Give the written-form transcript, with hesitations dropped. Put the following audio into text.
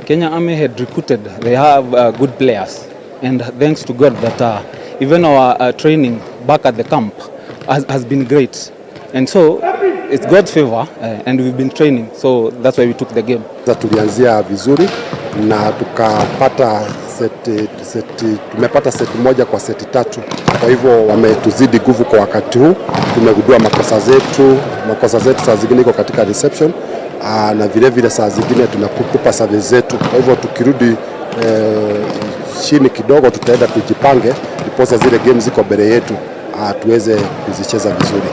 Kenya Army had recruited, they have good players, and thanks to God that even our training back at the camp has been great, and so it's God's favor, and we've been training, so that's why we took the game. Tulianzia vizuri na tukapata tumepata seti moja kwa seti tatu, kwa hivyo wametuzidi nguvu kwa wakati huu. Tumegundua makosa zetu saa zingine iko katika reception, na vile saa zingine tunakutupa service zetu. Kwa hivyo tukirudi chini kidogo, tutaenda tujipange ndiposa zile games ziko mbele yetu tuweze kuzicheza vizuri.